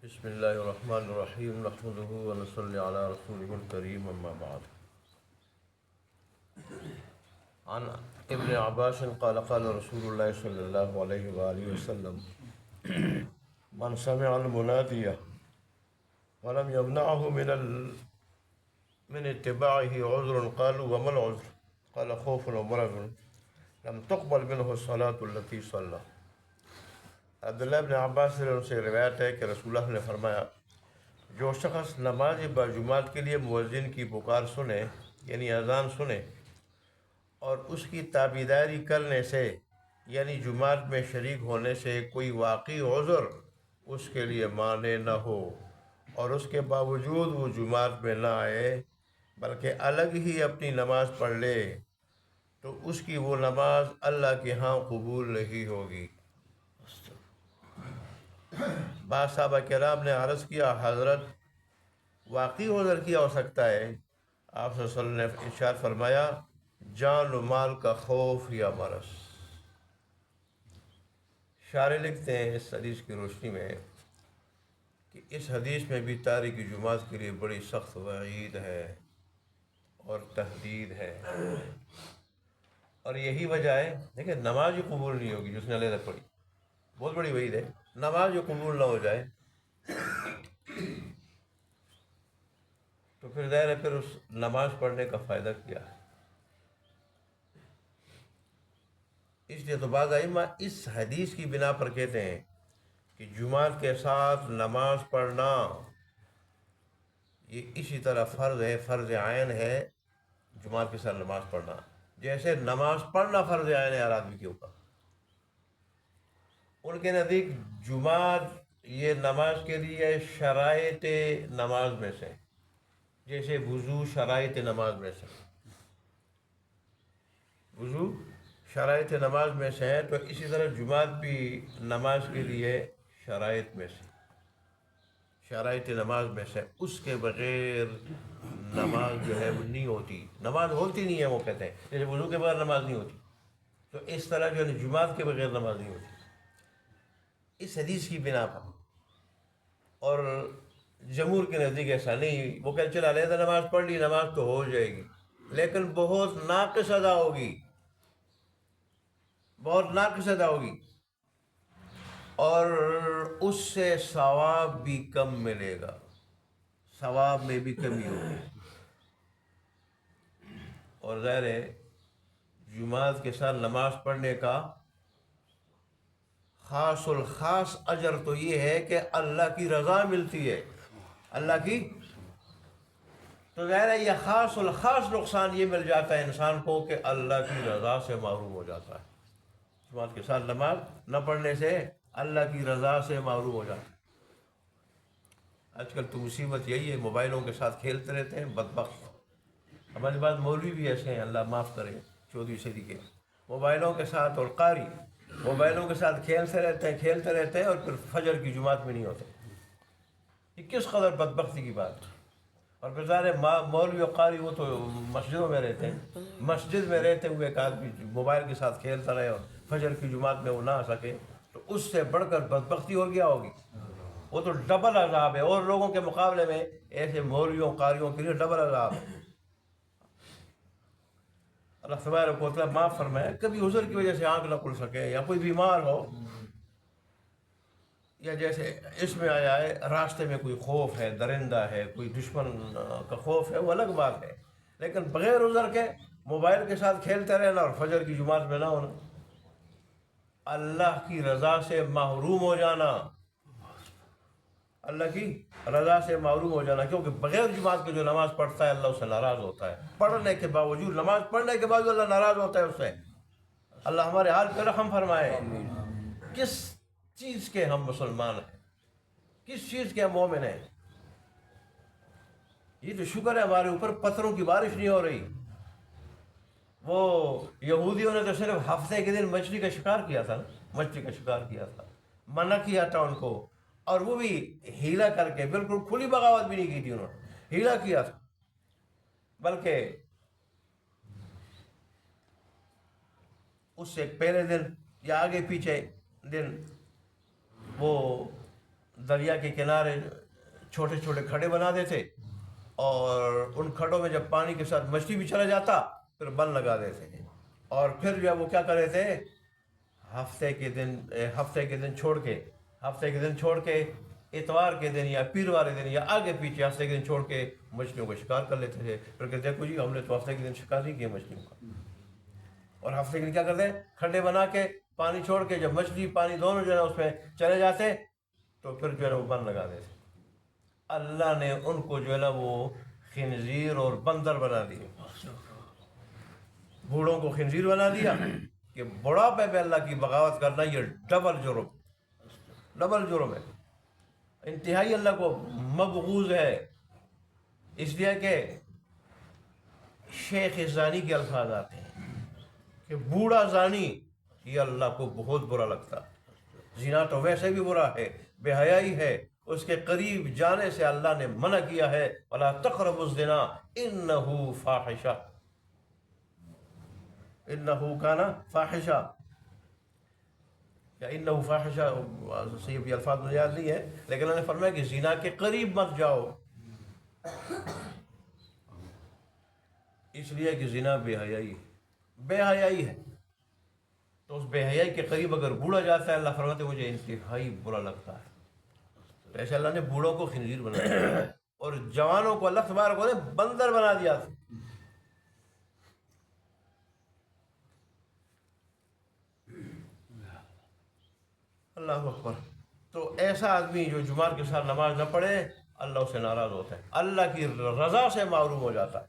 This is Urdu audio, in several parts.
بسم اللہ الرحمن الرحیم نحمده ونصلی علی رسولہ الکریم اما بعد عن ابن عباس قال قال رسول اللہ صلی اللہ علیہ وآلہ وسلم من سمع المنادی ولم يمنعه من اتباعه عذر قالوا وما العذر قال خوف ومرض لم تقبل منه الصلاة التي صلى۔ عبداللہ ابن عباس سے روایت ہے کہ رسول اللہ نے فرمایا، جو شخص نماز باجماعت کے لیے مؤذن کی پکار سنے یعنی اذان سنے اور اس کی تابعداری کرنے سے یعنی جماعت میں شریک ہونے سے کوئی واقعی عذر اس کے لیے مانع نہ ہو اور اس کے باوجود وہ جماعت میں نہ آئے بلکہ الگ ہی اپنی نماز پڑھ لے تو اس کی وہ نماز اللہ کے ہاں قبول نہیں ہوگی۔ بعض صحابہ کرام نے عرض کیا، حضرت واقعی عذر کیا ہو سکتا ہے؟ آپ صلی اللہ علیہ وسلم نے ارشاد فرمایا، جان و مال کا خوف یا مرض۔ شارح لکھتے ہیں اس حدیث کی روشنی میں کہ اس حدیث میں بھی تارک جماعت کے لیے بڑی سخت وعید ہے اور تحدید ہے، اور یہی وجہ ہے دیکھیں نماز ہی قبول نہیں ہوگی جس نے علیحدہ پڑھی، بہت بڑی وعید ہے۔ نماز جو قبول نہ ہو جائے تو پھر ظاہر ہے پھر اس نماز پڑھنے کا فائدہ کیا ہے؟ اس لیے تو بعض ائمہ اس حدیث کی بنا پر کہتے ہیں کہ جماعت کے ساتھ نماز پڑھنا یہ اسی طرح فرض ہے، فرض عین ہے جماعت کے ساتھ نماز پڑھنا، جیسے نماز پڑھنا فرض عین ہے ہر آدمی کے اوپر۔ ان کے نزدیک جماعت یہ نماز کے لیے شرائط نماز میں سے، جیسے وضو شرائط نماز میں سے، وضو شرائط نماز میں سے ہے، تو اسی طرح جماعت بھی نماز کے لیے شرائط میں سے، شرائط نماز میں سے، اس کے بغیر نماز جو ہے وہ نہیں ہوتی، نماز ہوتی نہیں ہے وہ کہتے ہیں، جیسے وضو کے بغیر نماز نہیں ہوتی، تو اس طرح جو ہے جماعت کے بغیر نماز نہیں ہوتی اس حدیث کی بنا پر۔ اور جمہور کے نزدیک ایسا نہیں، وہ کہتے چلا علیحدہ نماز پڑھ لی نماز تو ہو جائے گی، لیکن بہت ناقص ادا ہوگی، بہت ناقص ادا ہوگی، اور اس سے ثواب بھی کم ملے گا، ثواب میں بھی کمی ہوگی۔ اور ظاہر ہے جماعت کے ساتھ نماز پڑھنے کا خاص الخاص اجر تو یہ ہے کہ اللہ کی رضا ملتی ہے، اللہ کی، تو ظاہر ہے یہ خاص الخاص نقصان یہ مل جاتا ہے انسان کو کہ اللہ کی رضا سے محروم ہو جاتا ہے۔ جماعت کے ساتھ نماز نہ پڑھنے سے اللہ کی رضا سے محروم ہو جاتا ہے۔ آج کل تو مصیبت یہی ہے، موبائلوں کے ساتھ کھیلتے رہتے ہیں بدبخت۔ ہمارے بعد مولوی بھی ایسے ہیں، اللہ معاف کرے، 14ویں صدی کے، موبائلوں کے ساتھ، اور قاری موبائلوں کے ساتھ کھیلتے رہتے ہیں اور پھر فجر کی جماعت میں نہیں ہوتے۔ یہ کس قدر بدبختی کی بات ہے۔ اور پھر ظاہر ہے مولوی اور قاری وہ تو مسجدوں میں رہتے ہیں، مسجد میں رہتے ہوئے ایک آدمی موبائل کے ساتھ کھیلتا رہے اور فجر کی جماعت میں وہ نہ آ سکے تو اس سے بڑھ کر بدبختی اور کیا ہوگی؟ وہ تو ڈبل عذاب ہے، اور لوگوں کے مقابلے میں ایسے مولویوں قاریوں کے لیے ڈبل عذاب ہے۔ اللہ تبارک و تعالیٰ معاف فرمائے، کبھی عذر کی وجہ سے آنکھ نہ کھل سکے یا کوئی بیمار ہو، یا جیسے اس میں آیا ہے راستے میں کوئی خوف ہے، درندہ ہے، کوئی دشمن کا خوف ہے، وہ الگ بات ہے، لیکن بغیر عذر کے موبائل کے ساتھ کھیلتے رہنا اور فجر کی جماعت میں نہ ہونا، اللہ کی رضا سے محروم ہو جانا، اللہ کی رضا سے محروم ہو جانا، کیونکہ بغیر جماعت کے جو نماز پڑھتا ہے اللہ اس سے ناراض ہوتا ہے، پڑھنے کے باوجود، نماز پڑھنے کے باوجود اللہ ناراض ہوتا ہے اس سے۔ اللہ ہمارے حال پہ رحم فرمائے۔ کس چیز کے ہم مسلمان ہیں، کس چیز کے ہم مومن ہیں؟ یہ تو شکر ہے ہمارے اوپر پتھروں کی بارش نہیں ہو رہی۔ وہ یہودیوں نے تو صرف ہفتے کے دن مچھلی کا شکار کیا تھا، مچھلی کا شکار کیا تھا، منع کیا تھا ان کو، اور وہ بھی ہیلا کر کے، بالکل کھلی بغاوت بھی نہیں کی تھی، انہوں نے ہیلا کیا تھا، بلکہ اس سے پہلے دن یا آگے پیچھے دن وہ دریا کے کنارے چھوٹے چھوٹے کھڈے بنا دیتے اور ان کھڈوں میں جب پانی کے ساتھ مچھلی بھی چلا جاتا پھر بند لگا دیتے اور پھر جو ہے وہ کیا کر رہے تھے ہفتے کے دن چھوڑ کے اتوار کے دن یا پیر والے دن یا آگے پیچھے ہفتے کے دن چھوڑ کے مچھلیوں کو شکار کر لیتے تھے. پھر کہتے دیکھو جی ہم نے تو ہفتے کے دن شکار نہیں کیا مچھلیوں کا, اور ہفتے کے دن کیا کرتے ہیں کھڈے بنا کے پانی چھوڑ کے جب مچھلی پانی دونوں جو ہے اس میں چلے جاتے تو پھر جو ہے وہ بند لگا دیتے. اللہ نے ان کو جو ہے نا وہ خنزیر اور بندر بنا دیا, بوڑھوں کو خنزیر بنا دیا کہ بڑھاپے میں اللہ کی بغاوت کرنا یہ ڈبل جرم ہے, انتہائی اللہ کو مبغوض ہے. اس لیے کہ شیخ زانی کے الفاظ آتے ہیں کہ بوڑھا زانی یہ اللہ کو بہت برا لگتا. زنا تو ویسے بھی برا ہے, بے حیائی ہے, اس کے قریب جانے سے اللہ نے منع کیا ہے وَلَا تَقْرَبُوا الزِّنَا إِنَّهُ فَاحِشَةٌ, انہو کانا فاحشہ یا انہو فاحشہ, صحیح بھی الفاظ مجھے یاد نہیں ہے, لیکن اللہ نے فرمایا کہ زنا کے قریب مت جاؤ, اس لیے کہ زنا بے حیائی ہے. تو اس بے حیائی کے قریب اگر بوڑھا جاتا ہے اللہ فرماتے ہیں مجھے انتہائی برا لگتا ہے. تو ایسے اللہ نے بوڑھوں کو خنزیر بنا دیا اور جوانوں کو اللہ تبارک و تعالیٰ نے بندر بنا دیا تھا. اللہ اکبر. تو ایسا آدمی جو جمعہ کے ساتھ نماز نہ پڑھے اللہ اس سے ناراض ہوتا ہے, اللہ کی رضا سے محروم ہو جاتا ہے.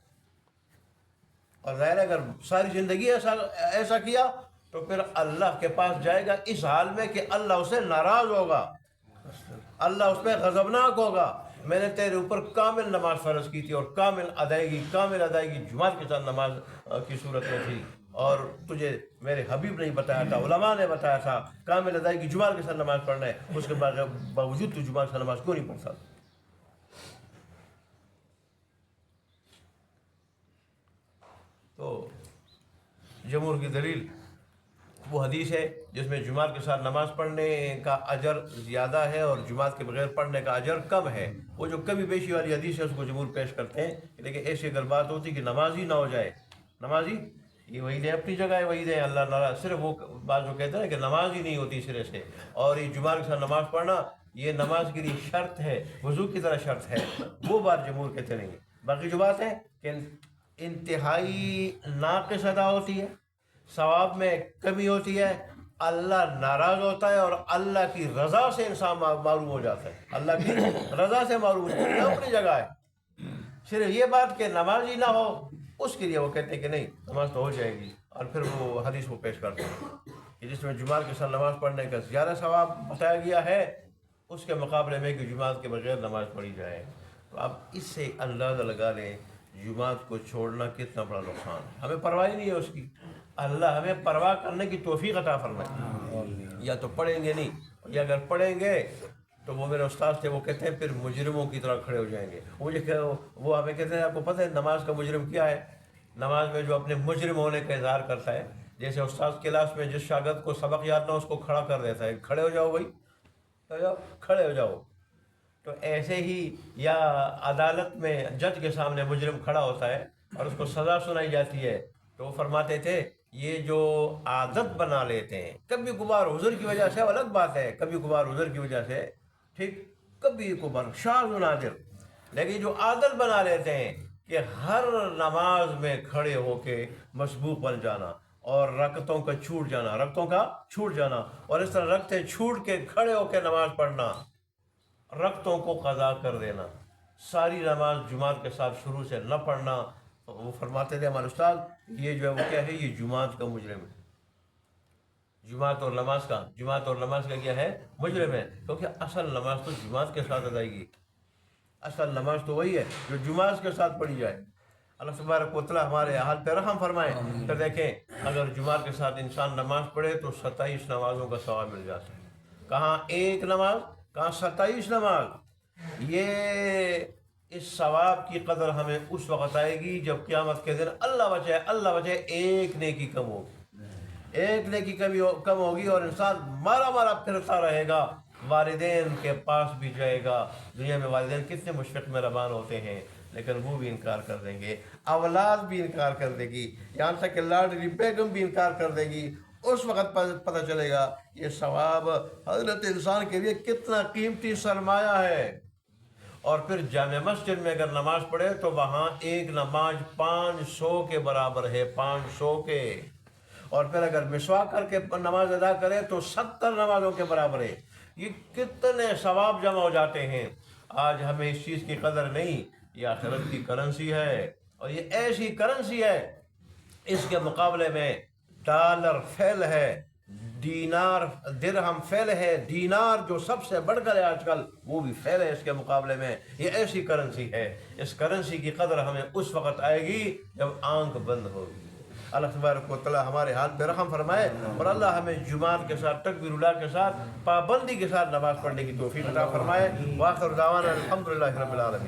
اور ظاہر ہے اگر ساری زندگی ایسا کیا تو پھر اللہ کے پاس جائے گا اس حال میں کہ اللہ اسے ناراض ہوگا, اللہ اس پہ غضبناک ہوگا. میں نے تیرے اوپر کامل نماز فرض کی تھی اور کامل ادائیگی جمعہ کے ساتھ نماز کی صورت میں تھی, اور تجھے میرے حبیب نے بتایا تھا, علماء نے بتایا تھا کامل ادائیگی جمعہ کے ساتھ نماز پڑھنا ہے, اس کے باوجود تو جمعہ کے ساتھ نماز کیوں نہیں پڑھتا؟ تو جمہور کی دلیل وہ حدیث ہے جس میں جمعہ کے ساتھ نماز پڑھنے کا اجر زیادہ ہے اور جمعہ کے بغیر پڑھنے کا اجر کم ہے. وہ جو کمی بیشی والی حدیث ہے اس کو جمہور پیش کرتے ہیں, لیکن ایسی اگر بات ہوتی کہ نمازی نہ ہو جائے, نمازی یہ وہی دیں اپنی جگہ ہے, وہی دیں اللہ ناراض. صرف وہ بات جو کہتے ہیں کہ نماز ہی نہیں ہوتی سرے سے, اور یہ جمعہ کے ساتھ نماز پڑھنا یہ نماز کے لیے شرط ہے, وضو کی طرح شرط ہے, وہ بات جمہور کہتے نہیں. باقی جو بات ہے کہ انتہائی ناقص ادا ہوتی ہے, ثواب میں کمی ہوتی ہے, اللہ ناراض ہوتا ہے اور اللہ کی رضا سے انسان معروم ہو جاتا ہے, اللہ کی رضا سے معروم ہوتا ہے. اپنی جگہ ہے, صرف یہ بات کہ نماز ہی نہ ہو اس کے لیے وہ کہتے ہیں کہ نہیں نماز تو ہو جائے گی, اور پھر وہ حدیث کو پیش کرتے ہیں کہ جس میں جمعہ کے ساتھ نماز پڑھنے کا زیادہ ثواب بتایا گیا ہے اس کے مقابلے میں کہ جمعہ کے بغیر نماز پڑھی جائے. تو آپ اس سے اندازہ لگا لیں جمعہ کو چھوڑنا کتنا بڑا نقصان ہے. ہمیں پرواہ نہیں ہے اس کی, اللہ ہمیں پرواہ کرنے کی توفیق عطا فرمائے. یا تو پڑھیں گے نہیں, یا اگر پڑھیں گے تو وہ میرے استاد تھے, وہ کہتے ہیں پھر مجرموں کی طرح کھڑے ہو جائیں گے. وہ ہمیں کہتے ہیں آپ کو پتہ ہے نماز کا مجرم کیا ہے؟ نماز میں جو اپنے مجرم ہونے کا اظہار کرتا ہے, جیسے استاد کلاس میں جس شاگرد کو سبق یاد نہ اس کو کھڑا کر دیتا ہے, کھڑے ہو جاؤ بھائی, کھڑے ہو جاؤ. تو ایسے ہی یا عدالت میں جج کے سامنے مجرم کھڑا ہوتا ہے اور اس کو سزا سنائی جاتی ہے, تو وہ فرماتے تھے یہ جو عادت بنا لیتے ہیں, کبھی کبھار عذر کی وجہ سے الگ بات ہے, کبھی کبھار عذر کی وجہ سے ٹھیک, کبھی کبھار شاذ و نادر, لیکن جو عادت بنا لیتے ہیں کہ ہر نماز میں کھڑے ہو کے مسبوق بن جانا اور رکعتوں کا چھوٹ جانا اور اس طرح رکعتیں چھوٹ کے کھڑے ہو کے نماز پڑھنا, رکعتوں کو قضا کر دینا, ساری نماز جمعہ کے ساتھ شروع سے نہ پڑھنا. وہ فرماتے تھے ہمارے استاد یہ جو ہے وہ کیا ہے, یہ جمعہ کا مجرم ہے. جمعہ اور نماز کا کیا ہے, مجرم ہے, کیونکہ اصل نماز تو جمعہ کے ساتھ ادائیگی, اصل نماز تو وہی ہے جو جمعہ کے ساتھ پڑھی جائے. اللہ تبارک و تعالیٰ ہمارے حال پہ رحم فرمائے. تو دیکھیں اگر جمعہ کے ساتھ انسان نماز پڑھے تو 27 نمازوں کا ثواب مل جاتا ہے. کہاں ایک نماز, کہاں 27 نماز. یہ اس ثواب کی قدر ہمیں اس وقت آئے گی جب قیامت کے دن اللہ بچائے ایک نیکی کم ہوگی, کم ہوگی اور انسان مارا پھرتا رہے گا والدین کے پاس بھی جائے گا. دنیا میں والدین کتنے مشفق مہربان ہوتے ہیں لیکن وہ بھی انکار کر دیں گے. اولاد بھی انکار کر دے گی, یہاں تک کہ لاڈلی بیگم بھی انکار کر دے گی. اس وقت پتہ چلے گا یہ ثواب حضرت انسان کے لیے کتنا قیمتی سرمایہ ہے. اور پھر جامع مسجد میں اگر نماز پڑھے تو وہاں ایک نماز 500 کے برابر ہے, 500 کے. اور پھر اگر مسواک کر کے نماز ادا کرے تو 70 نمازوں کے برابر ہے. یہ کتنے ثواب جمع ہو جاتے ہیں. آج ہمیں اس چیز کی قدر نہیں. یہ آخرت کی کرنسی ہے, اور یہ ایسی کرنسی ہے اس کے مقابلے میں ڈالر فیل ہے, دینار درہم فیل ہے, دینار جو سب سے بڑھ کر ہے آج کل وہ بھی فیل ہے اس کے مقابلے میں. یہ ایسی کرنسی ہے. اس کرنسی کی قدر ہمیں اس وقت آئے گی جب آنکھ بند ہوگی. اللہ تبارک و تعالیٰ ہمارے حال پہ رحم فرمائے, اور اللہ ہمیں جماعت کے ساتھ تکبیر اللہ کے ساتھ پابندی کے ساتھ نماز پڑھنے کی توفیق عطا فرمائے. وآخر دعوانا الحمدللہ رب العالمین.